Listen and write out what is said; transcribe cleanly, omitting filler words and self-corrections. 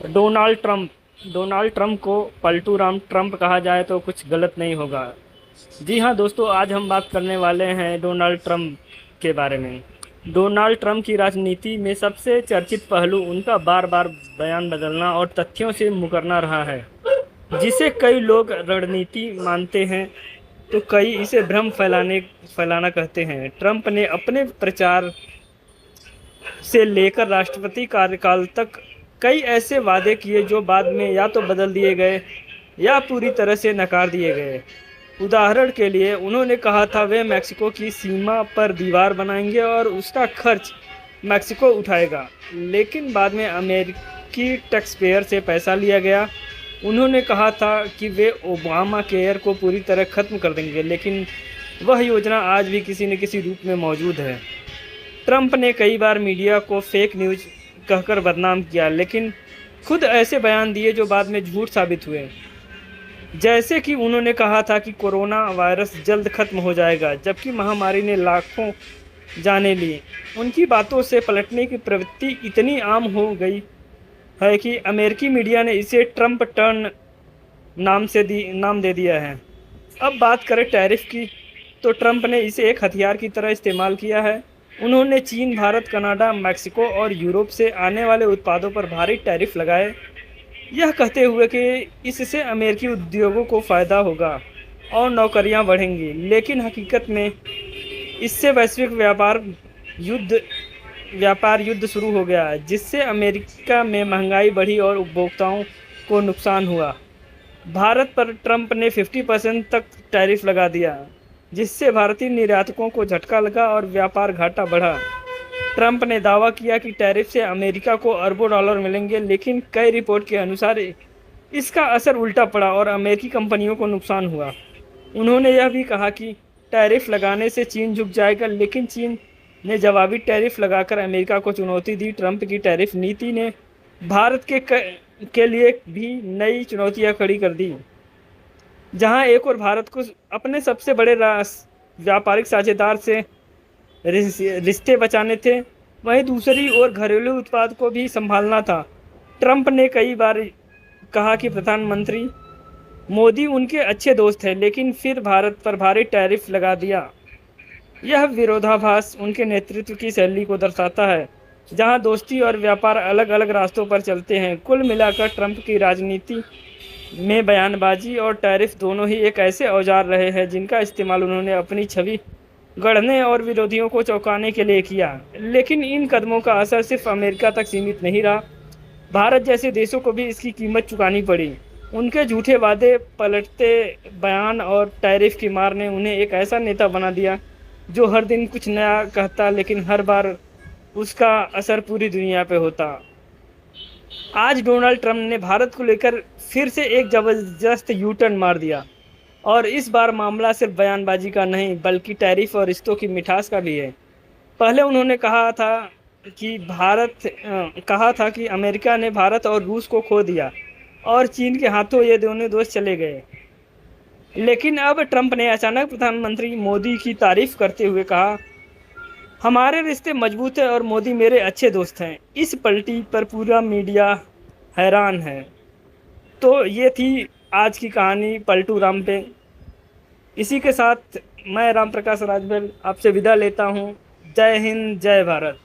Donald Trump को Paltu Ram Trump कहा जाए तो कुछ गलत नहीं होगा। जी हाँ दोस्तों, आज हम बात करने वाले हैं डोनाल्ड ट्रंप के बारे में। डोनाल्ड ट्रंप की राजनीति में सबसे चर्चित पहलू उनका बार बार बयान बदलना और तथ्यों से मुकरना रहा है, जिसे कई लोग रणनीति मानते हैं तो कई इसे भ्रम फैलाना कहते हैं। ट्रंप ने अपने प्रचार से लेकर राष्ट्रपति कार्यकाल तक कई ऐसे वादे किए जो बाद में या तो बदल दिए गए या पूरी तरह से नकार दिए गए। उदाहरण के लिए उन्होंने कहा था वे मेक्सिको की सीमा पर दीवार बनाएंगे और उसका खर्च मेक्सिको उठाएगा, लेकिन बाद में अमेरिकी टैक्सपेयर से पैसा लिया गया। उन्होंने कहा था कि वे ओबामा केयर को पूरी तरह खत्म कर देंगे, लेकिन वह योजना आज भी किसी न किसी रूप में मौजूद है। ट्रंप ने कई बार मीडिया को फेक न्यूज कहकर बदनाम किया, लेकिन खुद ऐसे बयान दिए जो बाद में झूठ साबित हुए। जैसे कि उन्होंने कहा था कि कोरोना वायरस जल्द खत्म हो जाएगा, जबकि महामारी ने लाखों जानें ली। उनकी बातों से पलटने की प्रवृत्ति इतनी आम हो गई है कि अमेरिकी मीडिया ने इसे ट्रंप टर्न नाम दे दिया है। अब बात करें टैरिफ की, तो ट्रंप ने इसे एक हथियार की तरह इस्तेमाल किया है। उन्होंने चीन, भारत, कनाडा, मेक्सिको और यूरोप से आने वाले उत्पादों पर भारी टैरिफ लगाए, यह कहते हुए कि इससे अमेरिकी उद्योगों को फ़ायदा होगा और नौकरियां बढ़ेंगी। लेकिन हकीकत में इससे वैश्विक व्यापार युद्ध शुरू हो गया, जिससे अमेरिका में महंगाई बढ़ी और उपभोक्ताओं को नुकसान हुआ। भारत पर ट्रंप ने 50% तक टैरिफ लगा दिया, जिससे भारतीय निर्यातकों को झटका लगा और व्यापार घाटा बढ़ा। ट्रंप ने दावा किया कि टैरिफ से अमेरिका को अरबों डॉलर मिलेंगे, लेकिन कई रिपोर्ट के अनुसार इसका असर उल्टा पड़ा और अमेरिकी कंपनियों को नुकसान हुआ। उन्होंने यह भी कहा कि टैरिफ लगाने से चीन झुक जाएगा, लेकिन चीन ने जवाबी टैरिफ लगाकर अमेरिका को चुनौती दी। ट्रंप की टैरिफ नीति ने भारत के लिए भी नई चुनौतियां खड़ी कर दी। जहां एक और भारत को अपने सबसे बड़े व्यापारिक साझेदार से रिश्ते बचाने थे, वहीं दूसरी ओर घरेलू उत्पाद को भी संभालना था। ट्रंप ने कई बार कहा कि प्रधानमंत्री मोदी उनके अच्छे दोस्त हैं, लेकिन फिर भारत पर भारी टैरिफ लगा दिया। यह विरोधाभास उनके नेतृत्व की शैली को दर्शाता है, जहां दोस्ती और व्यापार अलग अलग रास्तों पर चलते हैं। कुल मिलाकर ट्रंप की राजनीति में बयानबाजी और टैरिफ दोनों ही एक ऐसे औजार रहे हैं जिनका इस्तेमाल उन्होंने अपनी छवि गढ़ने और विरोधियों को चौंकाने के लिए किया। लेकिन इन कदमों का असर सिर्फ अमेरिका तक सीमित नहीं रहा, भारत जैसे देशों को भी इसकी कीमत चुकानी पड़ी। उनके झूठे वादे, पलटते बयान और टैरिफ की मार ने उन्हें एक ऐसा नेता बना दिया जो हर दिन कुछ नया कहता, लेकिन हर बार उसका असर पूरी दुनिया पे होता। आज डोनाल्ड ट्रंप ने भारत को लेकर फिर से एक जबरदस्त यू टर्न मार दिया, और इस बार मामला सिर्फ बयानबाजी का नहीं बल्कि टैरिफ और रिश्तों की मिठास का भी है। पहले उन्होंने कहा था कि अमेरिका ने भारत और रूस को खो दिया और चीन के हाथों ये दोनों दोस्त चले गए। लेकिन अब ट्रंप ने अचानक प्रधानमंत्री मोदी की तारीफ करते हुए कहा, हमारे रिश्ते मजबूत हैं और मोदी मेरे अच्छे दोस्त हैं। इस पलटी पर पूरा मीडिया हैरान है। तो ये थी आज की कहानी पलटू राम पे। इसी के साथ मैं राम प्रकाश राजभर आपसे विदा लेता हूँ। जय हिंद, जय भारत।